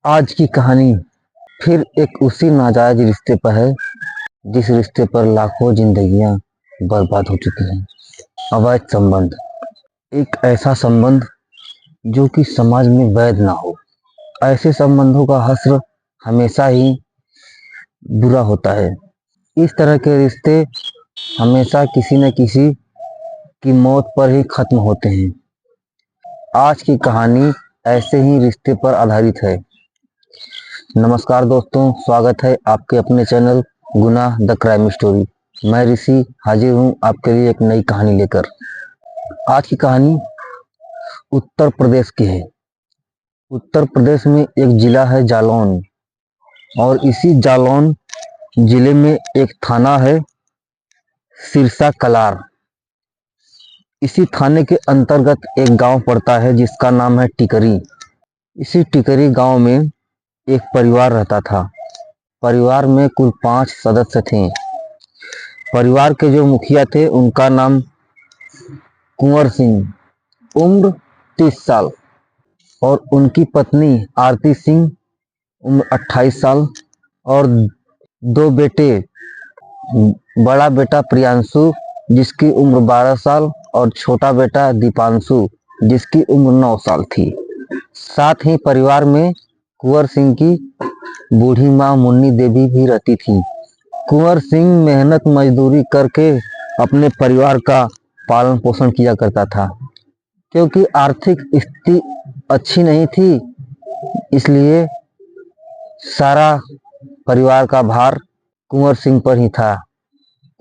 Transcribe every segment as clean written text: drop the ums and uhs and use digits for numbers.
आज की कहानी फिर एक उसी नाजायज रिश्ते पर है जिस रिश्ते पर लाखों जिंदगियां बर्बाद हो चुकी हैं। अवैध संबंध, एक ऐसा संबंध जो कि समाज में वैध ना हो। ऐसे संबंधों का हश्र हमेशा ही बुरा होता है। इस तरह के रिश्ते हमेशा किसी न किसी की मौत पर ही खत्म होते हैं। आज की कहानी ऐसे ही रिश्ते पर आधारित है। नमस्कार दोस्तों, स्वागत है आपके अपने चैनल गुनाह द क्राइम स्टोरी। मैं ऋषि हाजिर हूँ आपके लिए एक नई कहानी लेकर। आज की कहानी उत्तर प्रदेश की है। उत्तर प्रदेश में एक जिला है जालौन, और इसी जालौन जिले में एक थाना है सिरसा कलार। इसी थाने के अंतर्गत एक गांव पड़ता है जिसका नाम है टिकरी। इसी टिकरी गांव में एक परिवार रहता था। परिवार में कुल 5 सदस्य थे। परिवार के जो मुखिया थे उनका नाम कुंवर सिंह, उम्र 30 साल, और उनकी पत्नी आरती सिंह, उम्र 28 साल, और 2 बेटे, बड़ा बेटा प्रियांशु जिसकी उम्र 12 साल और छोटा बेटा दीपांशु जिसकी उम्र 9 साल थी। साथ ही परिवार में कुंवर सिंह की बूढ़ी माँ मुन्नी देवी भी रहती थी। कुंवर सिंह मेहनत मजदूरी करके अपने परिवार का पालन पोषण किया करता था। क्योंकि आर्थिक स्थिति अच्छी नहीं थी, इसलिए सारा परिवार का भार कुंवर सिंह पर ही था।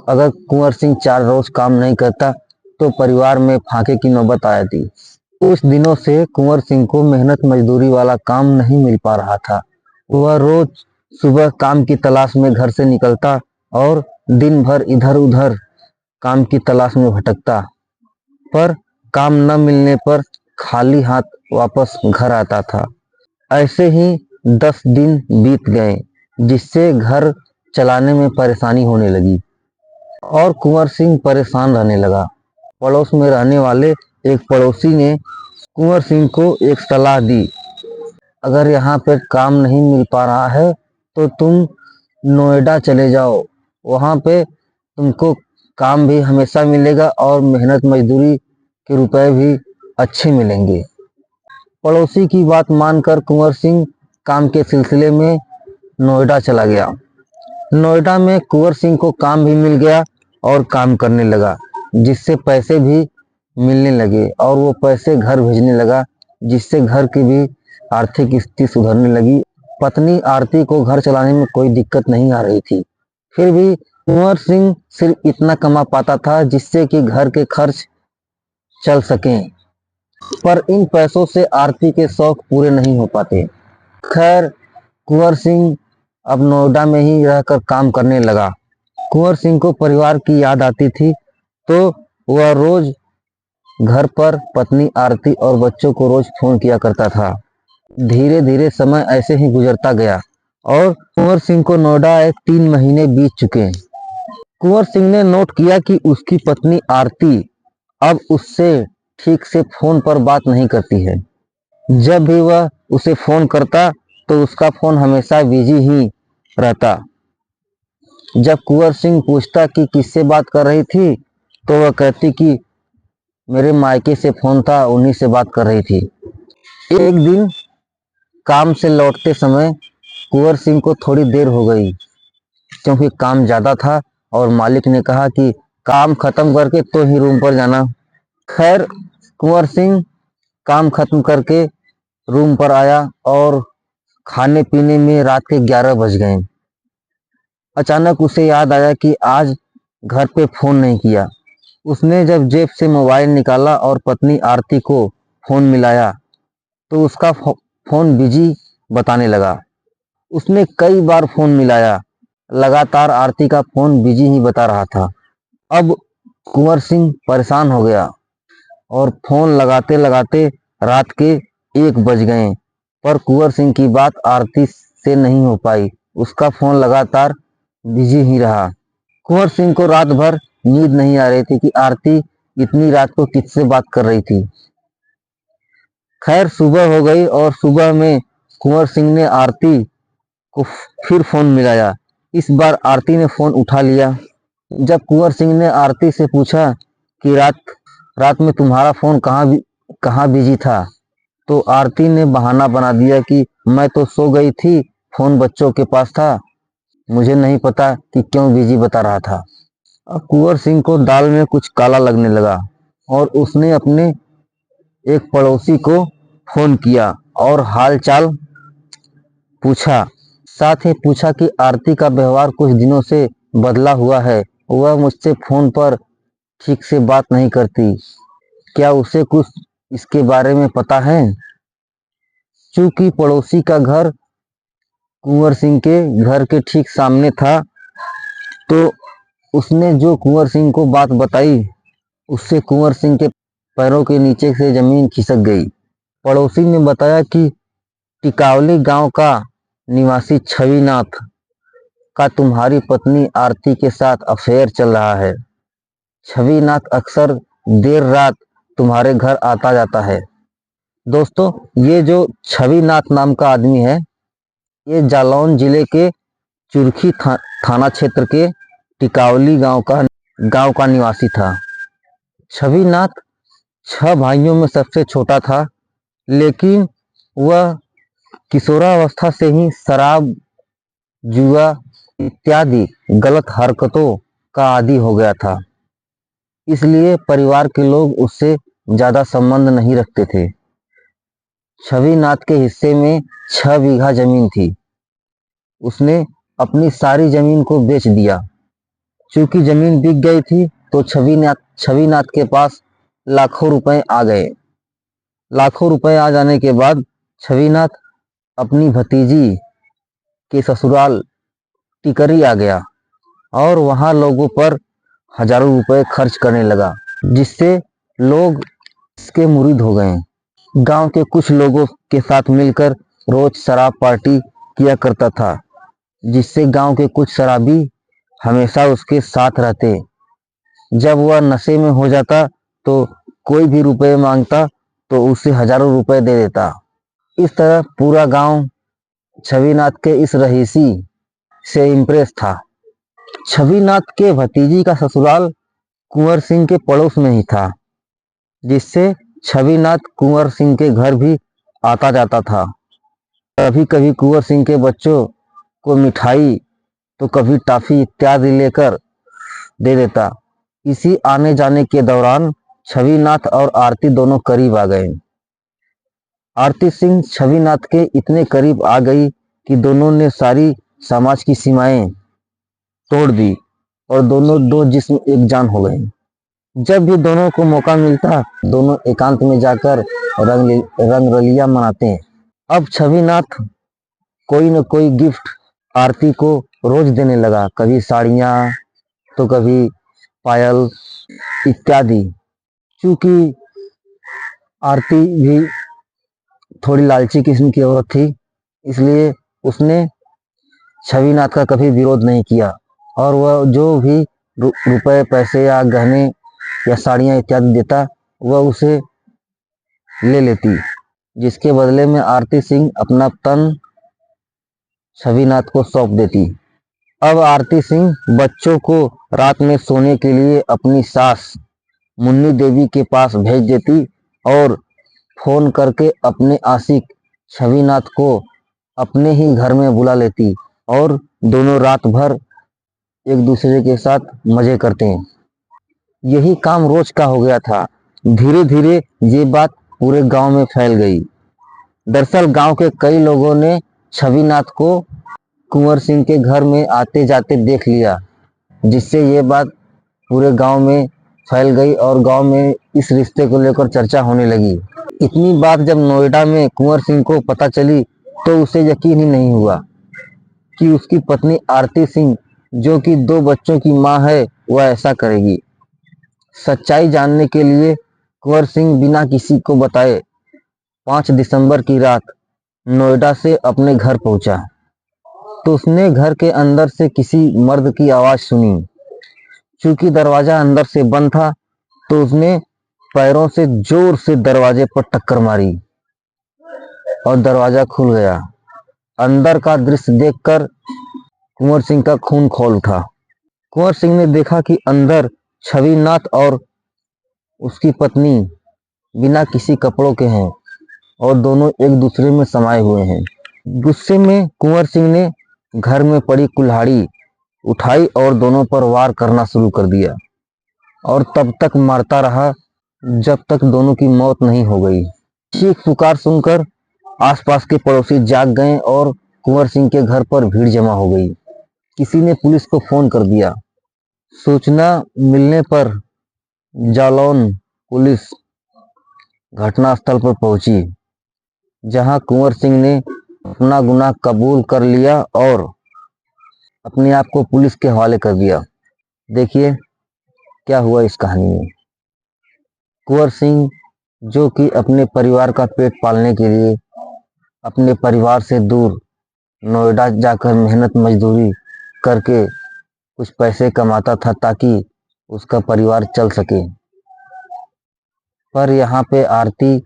अगर कुंवर सिंह 4 रोज काम नहीं करता तो परिवार में फाके की नौबत आ जाती। कुछ दिनों से कुंवर सिंह को मेहनत मजदूरी वाला काम नहीं मिल पा रहा था। वह रोज सुबह काम की तलाश में घर से निकलता और दिन भर इधर उधर काम की तलाश में भटकता, पर काम न मिलने पर खाली हाथ वापस घर आता था। ऐसे ही 10 दिन बीत गए, जिससे घर चलाने में परेशानी होने लगी और कुंवर सिंह परेशान रहने लगा। पड़ोस में रहने वाले एक पड़ोसी ने कुंवर सिंह को एक सलाह दी, अगर यहाँ पे काम नहीं मिल पा रहा है तो तुम नोएडा चले जाओ, वहाँ पे तुमको काम भी हमेशा मिलेगा और मेहनत मजदूरी के रुपए भी अच्छे मिलेंगे। पड़ोसी की बात मानकर कुंवर सिंह काम के सिलसिले में नोएडा चला गया। नोएडा में कुंवर सिंह को काम भी मिल गया और काम करने लगा, जिससे पैसे भी मिलने लगे और वो पैसे घर भेजने लगा, जिससे घर की भी आर्थिक स्थिति सुधरने लगी। पत्नी आरती को घर चलाने में कोई दिक्कत नहीं आ रही थी। फिर भी कुंवर सिंह सिर्फ इतना कमा पाता था जिससे कि घर के खर्च चल सकें, पर इन पैसों से आरती के शौक पूरे नहीं हो पाते। खैर, कुंवर सिंह अब नोएडा में ही रहकर काम करने लगा। कुंवर सिंह को परिवार की याद आती थी, तो वह रोज घर पर पत्नी आरती और बच्चों को रोज फोन किया करता था। धीरे धीरे समय ऐसे ही गुजरता गया और कुंवर सिंह को नोएडा 3 महीने बीत चुके। कुंवर सिंह ने नोट किया कि उसकी पत्नी आरती अब उससे ठीक से फोन पर बात नहीं करती है। जब भी वह उसे फोन करता तो उसका फोन हमेशा बिजी ही रहता। जब कुंवर सिंह पूछता कि किससे बात कर रही थी, तो वह कहती कि मेरे मायके से फोन था, उन्हीं से बात कर रही थी। एक दिन काम से लौटते समय कुंवर सिंह को थोड़ी देर हो गई, क्योंकि काम ज्यादा था और मालिक ने कहा कि काम खत्म करके तो ही रूम पर जाना। खैर, कुंवर सिंह काम खत्म करके रूम पर आया और खाने पीने में रात के 11 बज गए। अचानक उसे याद आया कि आज घर पे फोन नहीं किया। उसने जब जेब से मोबाइल निकाला और पत्नी आरती को फोन मिलाया तो उसका फोन बिजी बताने लगा। उसने कई बार फोन मिलाया, लगातार आरती का फोन बिजी ही बता रहा था। अब कुंवर सिंह परेशान हो गया और फोन लगाते लगाते रात के 1 बज गए, पर कुंवर सिंह की बात आरती से नहीं हो पाई। उसका फोन लगातार बिजी ही रहा। कुंवर सिंह को रात भर नींद नहीं आ रही थी कि आरती इतनी रात को किससे बात कर रही थी। खैर, सुबह हो गई और सुबह में कुंवर सिंह ने आरती को फिर फोन मिलाया। इस बार आरती ने फोन उठा लिया। जब कुंवर सिंह ने आरती से पूछा कि रात रात में तुम्हारा फोन कहाँ बिजी था, तो आरती ने बहाना बना दिया कि मैं तो सो गई थी, फोन बच्चों के पास था, मुझे नहीं पता कि क्यों बिजी बता रहा था। अब कुंवर सिंह को दाल में कुछ काला लगने लगा और उसने अपने एक पड़ोसी को फोन किया और हाल चाल पूछा। साथ ही पूछा कि आरती का व्यवहार कुछ दिनों से बदला हुआ है, वह मुझसे फोन पर ठीक से बात नहीं करती, क्या उसे कुछ इसके बारे में पता है। चूंकि पड़ोसी का घर कुंवर सिंह के घर के ठीक सामने था, तो उसने जो कुंवर सिंह को बात बताई, उससे कुंवर सिंह के पैरों के नीचे से जमीन खिसक गई। पड़ोसी ने बताया कि टिकावली गांव का निवासी छविनाथ का तुम्हारी पत्नी आरती के साथ अफेयर चल रहा है। छविनाथ अक्सर देर रात तुम्हारे घर आता जाता है। दोस्तों, ये जो छविनाथ नाम का आदमी है, ये जालौन जिले के चुरखी थाना क्षेत्र के टिकावली गांव का निवासी था। छविनाथ 6 भाइयों में सबसे छोटा था, लेकिन वह किशोरावस्था से ही शराब, जुआ इत्यादि गलत हरकतों का आदी हो गया था। इसलिए परिवार के लोग उससे ज्यादा संबंध नहीं रखते थे। छविनाथ के हिस्से में 6 बीघा जमीन थी। उसने अपनी सारी जमीन को बेच दिया। चूंकि जमीन बिक गई थी, तो छविनाथ के पास लाखों रुपए आ गए। लाखों रुपए आ जाने के बाद छविनाथ अपनी भतीजी के ससुराल टिकरी आ गया और वहां लोगों पर हजारों रुपए खर्च करने लगा, जिससे लोग इसके मुरीद हो गए। गांव के कुछ लोगों के साथ मिलकर रोज शराब पार्टी किया करता था, जिससे गांव के कुछ शराबी हमेशा उसके साथ रहते। जब वह नशे में हो जाता तो कोई भी रुपए मांगता तो उसे हजारों रुपए दे देता। इस तरह पूरा गांव छविनाथ के इस रहीसी से इम्प्रेस था। छविनाथ के भतीजी का ससुराल कुंवर सिंह के पड़ोस में ही था, जिससे छविनाथ कुंवर सिंह के घर भी आता जाता था। कभी कभी कुंवर सिंह के बच्चों को मिठाई तो कभी टॉफी इत्यादि लेकर दे देता। इसी आने जाने के दौरान छविनाथ और आरती दोनों करीब आ गए। आरती सिंह छविनाथ के इतने करीब आ गई कि दोनों ने सारी समाज की सीमाएं तोड़ दी और दोनों दो जिस्म एक जान हो गए। जब भी दोनों को मौका मिलता, दोनों एकांत में जाकर रंगरलिया मनाते हैं। अब छविनाथ कोई न कोई गिफ्ट आरती को रोज देने लगा, कभी साड़ियां तो कभी पायल इत्यादि। चूंकि आरती भी थोड़ी लालची किस्म की औरत थी, इसलिए उसने छविनाथ का कभी विरोध नहीं किया और वह जो भी रुपए, पैसे या गहने या साड़ियां इत्यादि देता, वह उसे ले लेती, जिसके बदले में आरती सिंह अपना तन छविनाथ को सौंप देती। अब आरती सिंह बच्चों को रात में सोने के लिए अपनी सास मुन्नी देवी के पास भेज देती और फोन करके अपने आशिक छविनाथ को अपने ही घर में बुला लेती और दोनों रात भर एक दूसरे के साथ मजे करते हैं। यही काम रोज का हो गया था। धीरे धीरे ये बात पूरे गांव में फैल गई। दरअसल गांव के कई लोगों ने छविनाथ को कुंवर सिंह के घर में आते जाते देख लिया, जिससे ये बात पूरे गांव में फैल गई और गांव में इस रिश्ते को लेकर चर्चा होने लगी। इतनी बात जब नोएडा में कुंवर सिंह को पता चली, तो उसे यकीन ही नहीं हुआ कि उसकी पत्नी आरती सिंह, जो कि 2 बच्चों की मां है, वह ऐसा करेगी। सच्चाई जानने के लिए कुंवर सिंह बिना किसी को बताए 5 दिसंबर की रात नोएडा से अपने घर पहुंचा। तो उसने घर के अंदर से किसी मर्द की आवाज सुनी। चूंकि दरवाजा अंदर से बंद था, तो उसने पैरों से जोर से दरवाजे पर टक्कर मारी और दरवाजा खुल गया। अंदर का दृश्य देखकर कुंवर सिंह का खून खौल उठा। कुंवर सिंह ने देखा कि अंदर छविनाथ और उसकी पत्नी बिना किसी कपड़ों के हैं और दोनों एक दूसरे में समाये हुए हैं। गुस्से में कुंवर सिंह ने घर में पड़ी कुल्हाड़ी उठाई और दोनों पर वार करना शुरू कर दिया और तब तक मारता रहा जब तक दोनों की मौत नहीं हो गई। चीख पुकार सुनकर आसपास के पड़ोसी जाग गए और कुंवर सिंह के घर पर भीड़ जमा हो गई। किसी ने पुलिस को फोन कर दिया। सूचना मिलने पर जालौन पुलिस घटनास्थल पर पहुंची, जहां कुंवर सिंह ने अपना गुनाह कबूल कर लिया और अपने आप को पुलिस के हवाले कर दिया। देखिए क्या हुआ इस कहानी में। कुंवर सिंह जो कि अपने परिवार का पेट पालने के लिए अपने परिवार से दूर नोएडा जाकर मेहनत मजदूरी करके कुछ पैसे कमाता था ताकि उसका परिवार चल सके, पर यहाँ पे आरती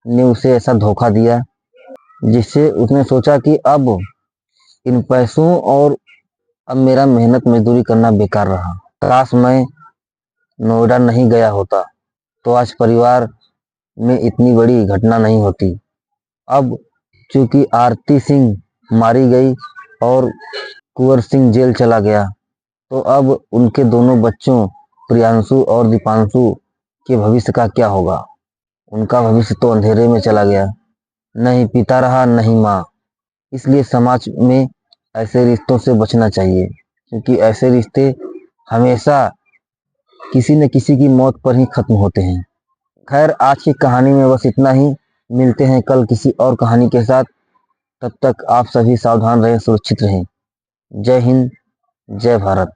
ने उसे ऐसा धोखा दिया जिससे उसने सोचा कि अब इन पैसों और अब मेरा मेहनत मजदूरी करना बेकार रहा। काश मैं नोएडा नहीं गया होता तो आज परिवार में इतनी बड़ी घटना नहीं होती। अब चूंकि आरती सिंह मारी गई और कुंवर सिंह जेल चला गया, तो अब उनके दोनों बच्चों प्रियांशु और दीपांशु के भविष्य का क्या होगा। उनका भविष्य तो अंधेरे में चला गया, नहीं पिता रहा नहीं माँ। इसलिए समाज में ऐसे रिश्तों से बचना चाहिए, क्योंकि ऐसे रिश्ते हमेशा किसी न किसी की मौत पर ही खत्म होते हैं। खैर, आज की कहानी में बस इतना ही। मिलते हैं कल किसी और कहानी के साथ। तब तक आप सभी सावधान रहें, सुरक्षित रहें। जय हिंद, जय भारत।